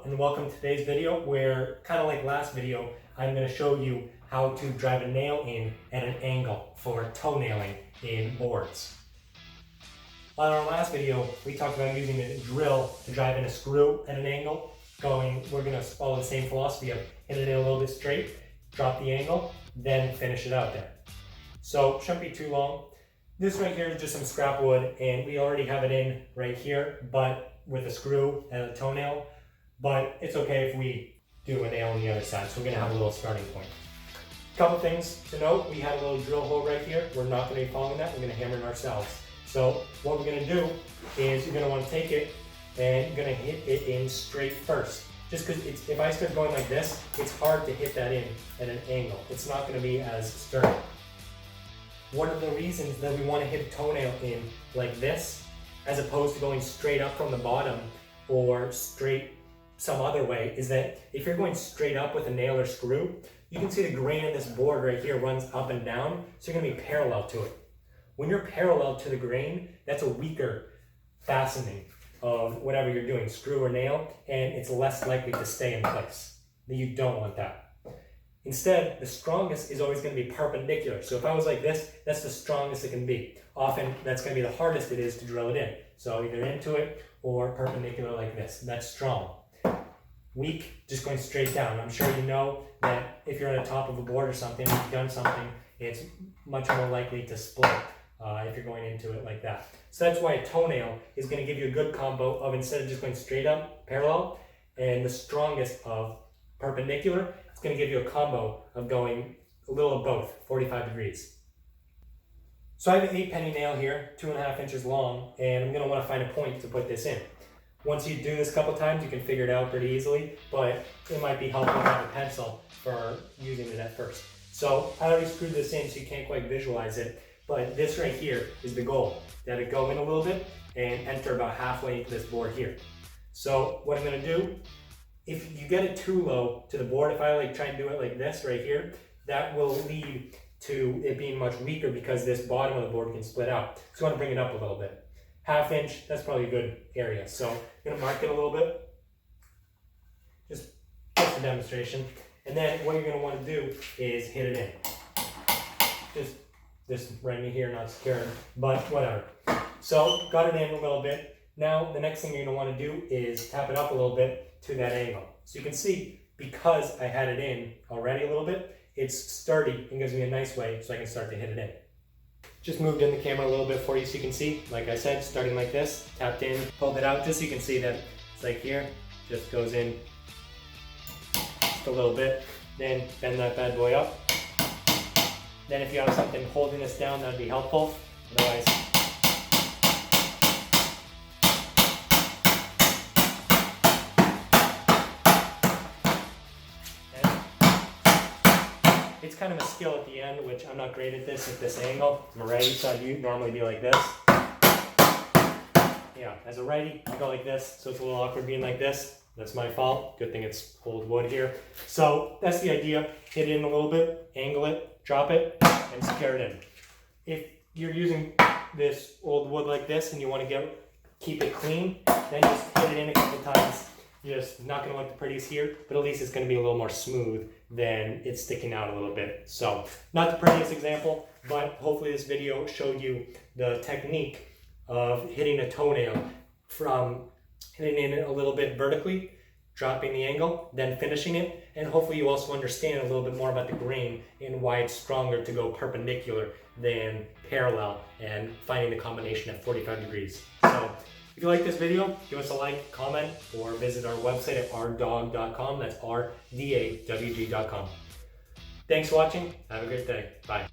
and welcome to today's video where, kind of like last video, I'm going to show you how to drive a nail in at an angle for toenailing in boards. On our last video, we talked about using a drill to drive in a screw at an angle. We're going to follow the same philosophy of hit it in a little bit straight, drop the angle, then finish it out there. So, shouldn't be too long. This right here is just some scrap wood, and we already have it in right here, but with a screw and a toenail. But it's okay if we do a nail on the other side, so we're gonna have a little starting point. Couple things to note: we have a little drill hole right here. We're not gonna be following that. We're gonna hammer it ourselves. So what we're gonna do is you're gonna want to take it and you're gonna hit it in straight first. Just because if I start going like this, it's hard to hit that in at an angle. It's not gonna be as sturdy. One of the reasons that we want to hit a toenail in like this, as opposed to going straight up from the bottom or straight some other way, is that if you're going straight up with a nail or screw, you can see the grain in this board right here runs up and down, so you're going to be parallel to it. When you're parallel to the grain, that's a weaker fastening of whatever you're doing, screw or nail, and it's less likely to stay in place. You don't want that. Instead, the strongest is always going to be perpendicular. So if I was like this, that's the strongest it can be. Often, that's going to be the hardest it is to drill it in. So either into it or perpendicular like this. That's strong. Weak, just going straight down. I'm sure you know that if you're on the top of a board or something, if you've done something, it's much more likely to split if you're going into it like that. So that's why a toenail is going to give you a good combo of, instead of just going straight up, parallel, and the strongest of perpendicular, it's going to give you a combo of going a little of both, 45 degrees. So I have an 8-penny nail here, 2.5 inches long, and I'm going to want to find a point to put this in. Once you do this a couple times, you can figure it out pretty easily, but it might be helpful to have a pencil for using it at first. So I already screwed this in so you can't quite visualize it, but this right here is the goal. You have to go in a little bit and enter about halfway into this board here. So what I'm going to do, if you get it too low to the board, if I try and do it like this right here, that will lead to it being much weaker because this bottom of the board can split out. So I want to bring it up a little bit. 1/2 inch, that's probably a good area. So I'm going to mark it a little bit, just a demonstration. And then what you're going to want to do is hit it in. Just this right in here, not scared, but whatever. So got it in a little bit. Now the next thing you're going to want to do is tap it up a little bit to that angle. So you can see, because I had it in already a little bit, it's sturdy and gives me a nice way so I can start to hit it in. Just moved in the camera a little bit for you so you can see, like I said, starting like this, tapped in, pulled it out, just so you can see that it's like here, just goes in just a little bit, then bend that bad boy up. Then if you have something holding this down, that'd be helpful. Otherwise, it's kind of a skill at the end, which I'm not great at this angle. I'm a righty, so I'd normally be like this. Yeah, as a righty, I go like this, so it's a little awkward being like this. That's my fault. Good thing it's old wood here. So that's the idea. Hit it in a little bit, angle it, drop it, and secure it in. If you're using this old wood like this and you want to keep it clean, then just hit it in a couple times. You're just not going to look the prettiest here, but at least it's going to be a little more smooth than it's sticking out a little bit. So, not the prettiest example, but hopefully this video showed you the technique of hitting a toenail from hitting it a little bit vertically, dropping the angle, then finishing it, and hopefully you also understand a little bit more about the grain and why it's stronger to go perpendicular than parallel, and finding the combination at 45 degrees. So, if you like this video, give us a like, comment, or visit our website at rdawg.com. That's rdawg.com. Thanks for watching. Have a great day. Bye.